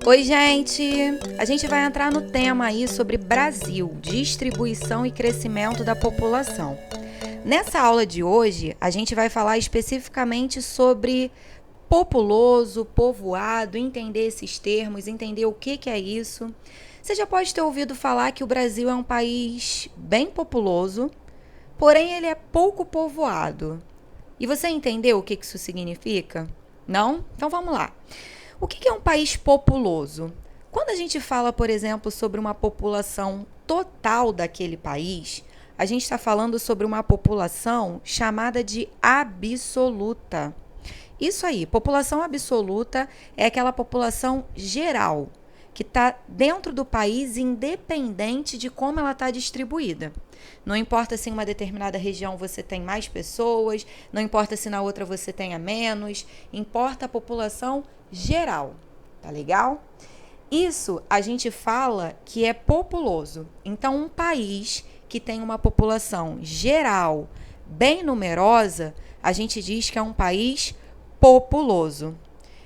Oi, gente! A gente vai entrar no tema aí sobre Brasil, distribuição e crescimento da população. Nessa aula de hoje, a gente vai falar especificamente sobre populoso, povoado, entender esses termos, entender o que é isso. Você já pode ter ouvido falar que o Brasil é um país bem populoso, porém ele é pouco povoado. E você entendeu o que isso significa? Não? Então vamos lá. O que é um país populoso? Quando a gente fala, por exemplo, sobre uma população total daquele país, a gente está falando sobre uma população chamada de absoluta. Isso aí, população absoluta é aquela população geral, que está dentro do país independente de como ela está distribuída. Não importa se em uma determinada região você tem mais pessoas, não importa se na outra você tenha menos, importa a população geral, tá legal? Isso a gente fala que é populoso. Então, um país que tem uma população geral bem numerosa, a gente diz que é um país populoso.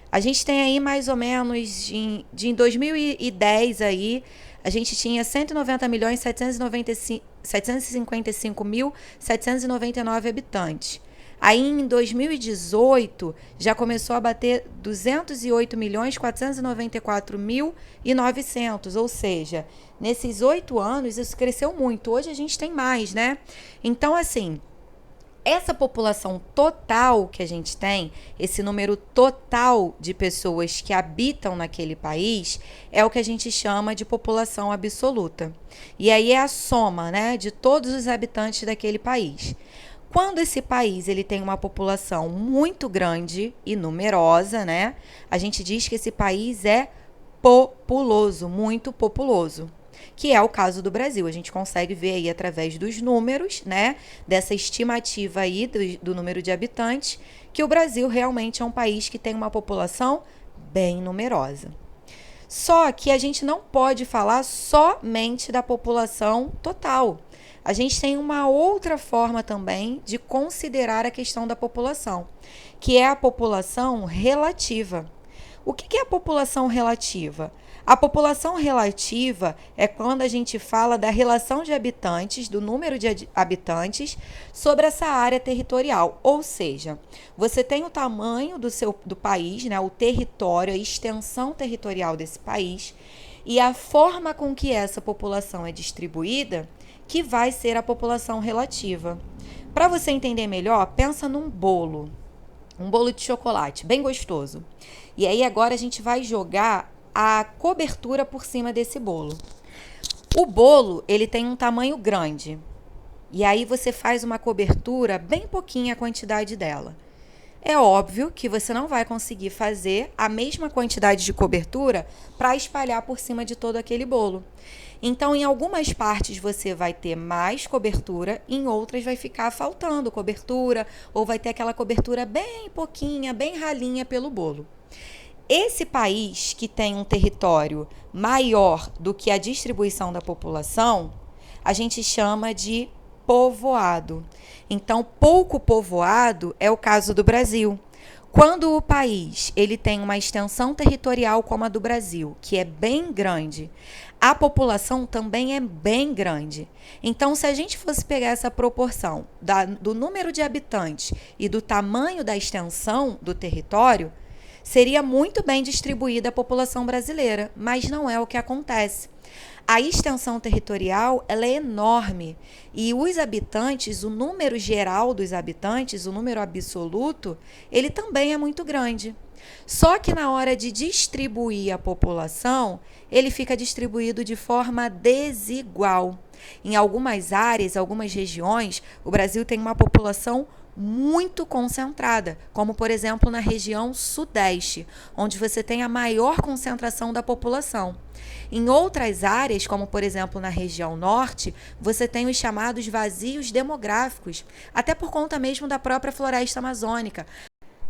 A gente tem aí mais ou menos em 2010 aí, a gente tinha 190.755.799 habitantes. Aí em 2018 já começou a bater 208.494.900, ou seja, nesses 8 anos isso cresceu muito. Hoje a gente tem mais, né? Então, assim, essa população total que a gente tem, esse número total de pessoas que habitam naquele país, é o que a gente chama de população absoluta. E aí é a soma, né, de todos os habitantes daquele país. Quando esse país ele tem uma população muito grande e numerosa, né, a gente diz que esse país é populoso, muito populoso, que é o caso do Brasil. A gente consegue ver aí através dos números, né, dessa estimativa aí do número de habitantes, que o Brasil realmente é um país que tem uma população bem numerosa. Só que a gente não pode falar somente da população total. A gente tem uma outra forma também de considerar a questão da população, que é a população relativa. O que é a população relativa? A população relativa é quando a gente fala da relação de habitantes, do número de habitantes sobre essa área territorial. Ou seja, você tem o tamanho do país, né, o território, a extensão territorial desse país, e a forma com que essa população é distribuída, que vai ser a população relativa. Para você entender melhor, pensa num bolo. Um bolo de chocolate, bem gostoso. E aí agora a gente vai jogar a cobertura por cima desse bolo. O bolo, ele tem um tamanho grande. E aí você faz uma cobertura bem pouquinha a quantidade dela. É óbvio que você não vai conseguir fazer a mesma quantidade de cobertura para espalhar por cima de todo aquele bolo. Então, em algumas partes você vai ter mais cobertura, em outras vai ficar faltando cobertura, ou vai ter aquela cobertura bem pouquinha, bem ralinha pelo bolo. Esse país que tem um território maior do que a distribuição da população, a gente chama de povoado. Então, pouco povoado é o caso do Brasil. Quando o país ele tem uma extensão territorial como a do Brasil, que é bem grande, a população também é bem grande. Então, se a gente fosse pegar essa proporção do número de habitantes e do tamanho da extensão do território, seria muito bem distribuída a população brasileira, mas não é o que acontece. A extensão territorial ela é enorme e os habitantes, o número geral dos habitantes, o número absoluto, ele também é muito grande. Só que na hora de distribuir a população, ele fica distribuído de forma desigual. Em algumas áreas, algumas regiões, o Brasil tem uma população muito concentrada, como por exemplo na região sudeste, onde você tem a maior concentração da população. Em outras áreas, como por exemplo na região norte, você tem os chamados vazios demográficos, até por conta mesmo da própria floresta amazônica.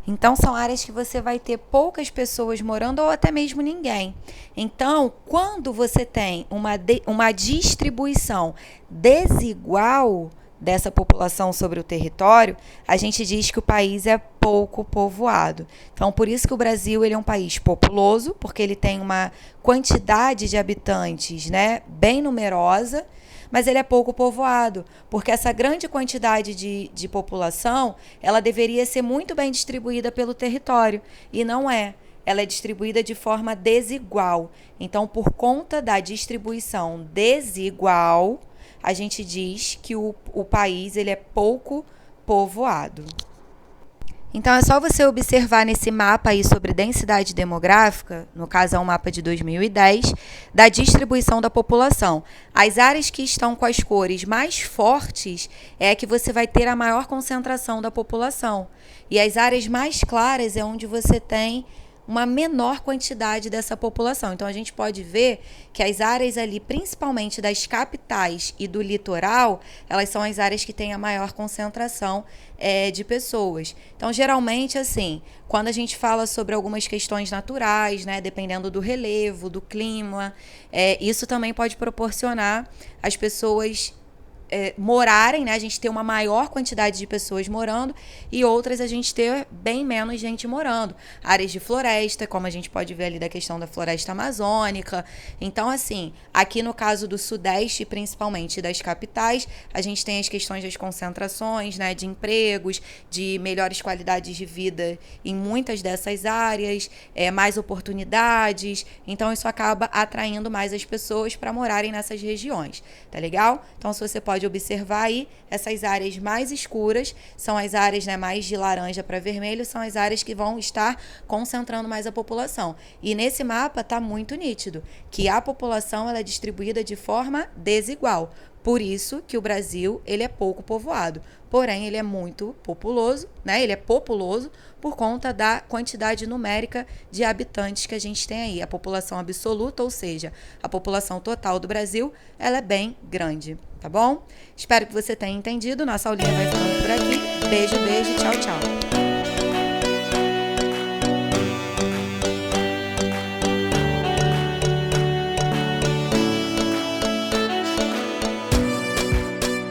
Então, são áreas que você vai ter poucas pessoas morando ou até mesmo ninguém. Então, quando você tem uma distribuição desigual dessa população sobre o território, a gente diz que o país é pouco povoado. Então, por isso que o Brasil ele é um país populoso, porque ele tem uma quantidade de habitantes, né, bem numerosa, mas ele é pouco povoado, porque essa grande quantidade de população, ela deveria ser muito bem distribuída pelo território, e não é. Ela é distribuída de forma desigual. Então, por conta da distribuição desigual, a gente diz que o país ele é pouco povoado. Então, é só você observar nesse mapa aí sobre densidade demográfica, no caso é um mapa de 2010, da distribuição da população. As áreas que estão com as cores mais fortes é a que você vai ter a maior concentração da população. E as áreas mais claras é onde você tem uma menor quantidade dessa população. Então, a gente pode ver que as áreas ali, principalmente das capitais e do litoral, elas são as áreas que têm a maior concentração de pessoas. Então, geralmente, assim, quando a gente fala sobre algumas questões naturais, né, dependendo do relevo, do clima, isso também pode proporcionar as pessoas morarem, né? A gente ter uma maior quantidade de pessoas morando e outras a gente ter bem menos gente morando. Áreas de floresta, como a gente pode ver ali da questão da floresta amazônica. Então, assim, aqui no caso do Sudeste, principalmente das capitais, a gente tem as questões das concentrações, né? De empregos, de melhores qualidades de vida em muitas dessas áreas, mais oportunidades. Então, isso acaba atraindo mais as pessoas para morarem nessas regiões, tá legal? Então, se você pode observar aí, essas áreas mais escuras são as áreas, né, mais de laranja para vermelho, são as áreas que vão estar concentrando mais a população. E nesse mapa está muito nítido que a população ela é distribuída de forma desigual. Por isso que o Brasil ele é pouco povoado. Porém, ele é muito populoso, né? Ele é populoso por conta da quantidade numérica de habitantes que a gente tem aí. A população absoluta, ou seja, a população total do Brasil, ela é bem grande, tá bom? Espero que você tenha entendido. Nossa aulinha vai ficando por aqui. Beijo, beijo, tchau, tchau.